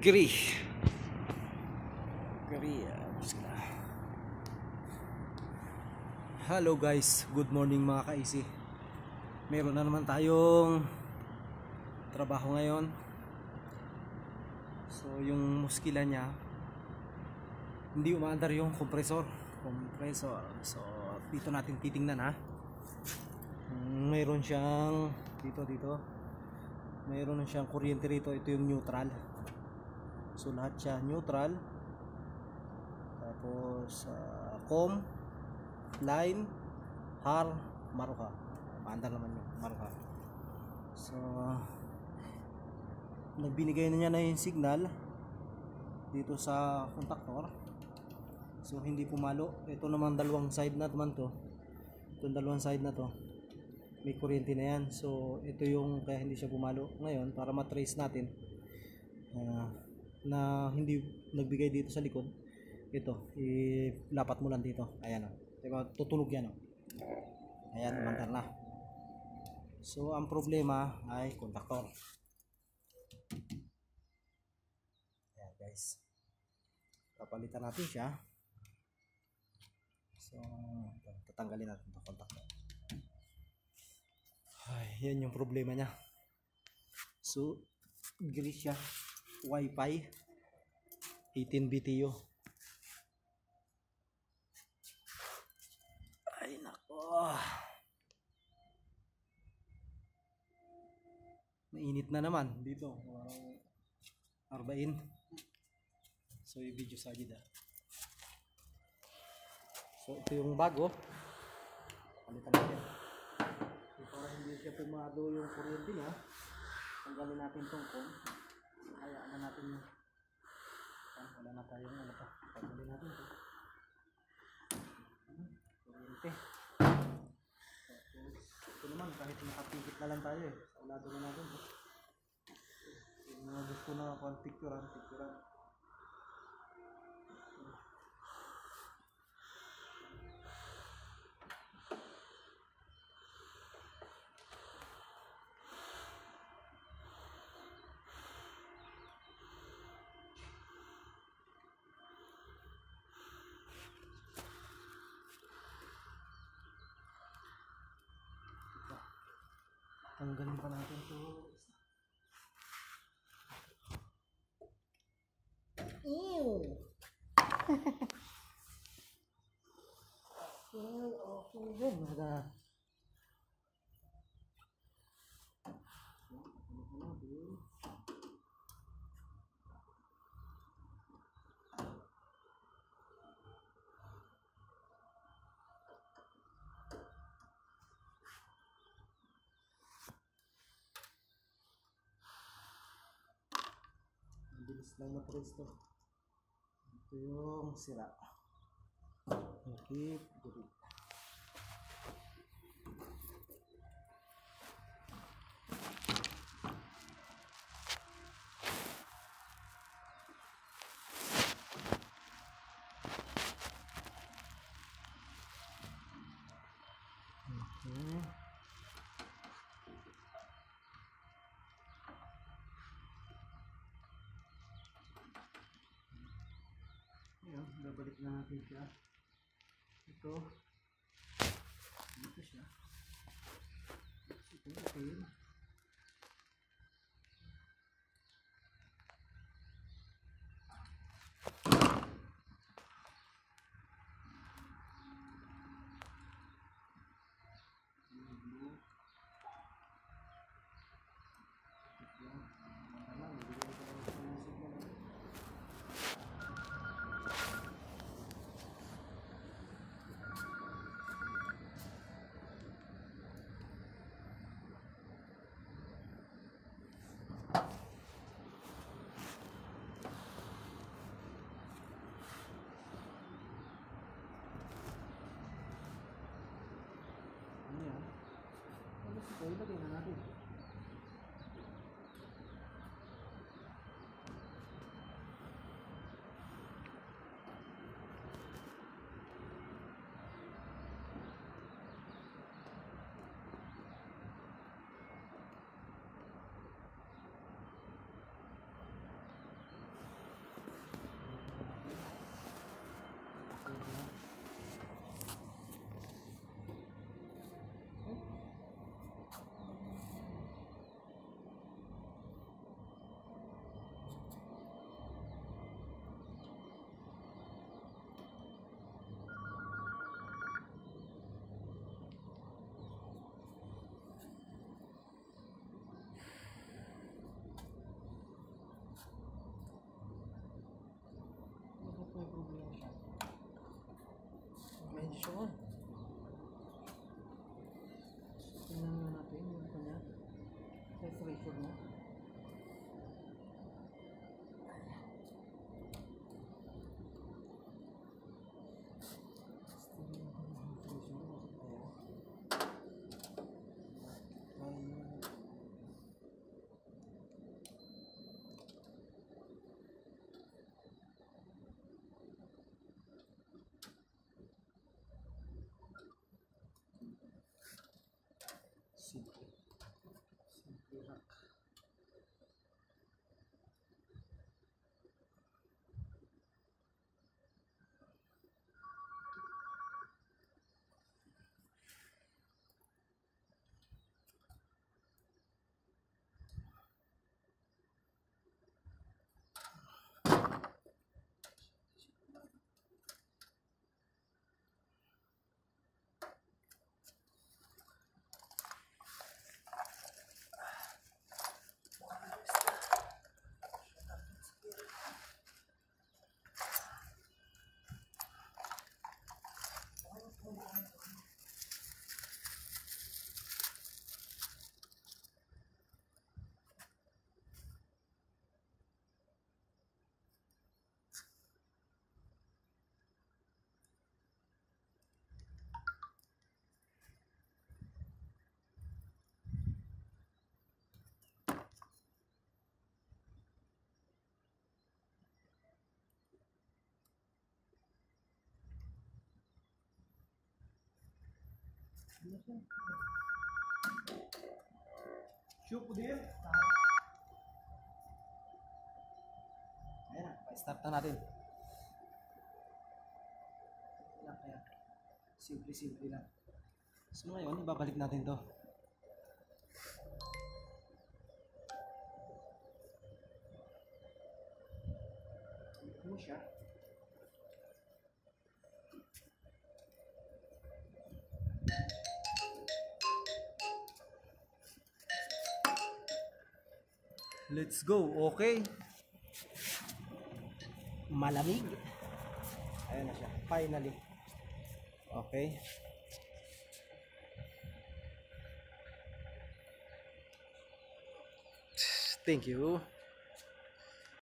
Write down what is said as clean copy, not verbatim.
Gri. Sila. Hello guys, good morning mga ka-easy. Meron na naman tayong trabaho ngayon. So yung muskila niya, hindi umaandar yung compressor. So dito natin titingnan ha. Mayroon siyang dito. Mayroon na siyang kuryente rito. Ito yung neutral. So lahat siya neutral. Tapos com, line, har, maruha. Maandar naman yung maruha. So nagbinigay na niya na yung signal dito sa contactor. So hindi pumalo. Ito naman dalawang side na naman to. Itong dalawang side na to, may kuryente na yan. So ito yung kaya hindi siya pumalo. Ngayon para matrace natin na hindi nagbigay dito sa likod, ito ilapat mo lang dito. Ayan o, diba, tutunog yan o. Ayan, umandar na. So ang problema ay contactor. Ayan guys, papalitan natin siya. So tatanggalin natin itong contactor. Ay, yan yung problema niya. So grid siya, Wi-Fi 18 BTU. Ay nako, mainit na naman dito, arbain. So yung video sa agad. So ito yung bago, palitan natin para hindi siya pumalo yung kuryente niya. Tanggalin natin itong com. Hayaan na natin yung wala na tayong ano pa. Tanggalin natin ito kuryente. Tapos ito naman, kahit nakapigit na lang tayo sa ulado na natin yung mga gusto na picturean. Tanggalin pa natin ito. Ew! Okay din. Bilis lang matrace to. Ito yung sira. Okay, good. Ayan, babalik na natin siya. Ito siya. Ito yun. Shoot po din. Ayan na, pa-start na natin. Kaya simple lang. So ngayon, ibabalik natin to. Ano siya? Let's go. Okay. Malamig. Ayan na siya. Finally. Okay. Thank you.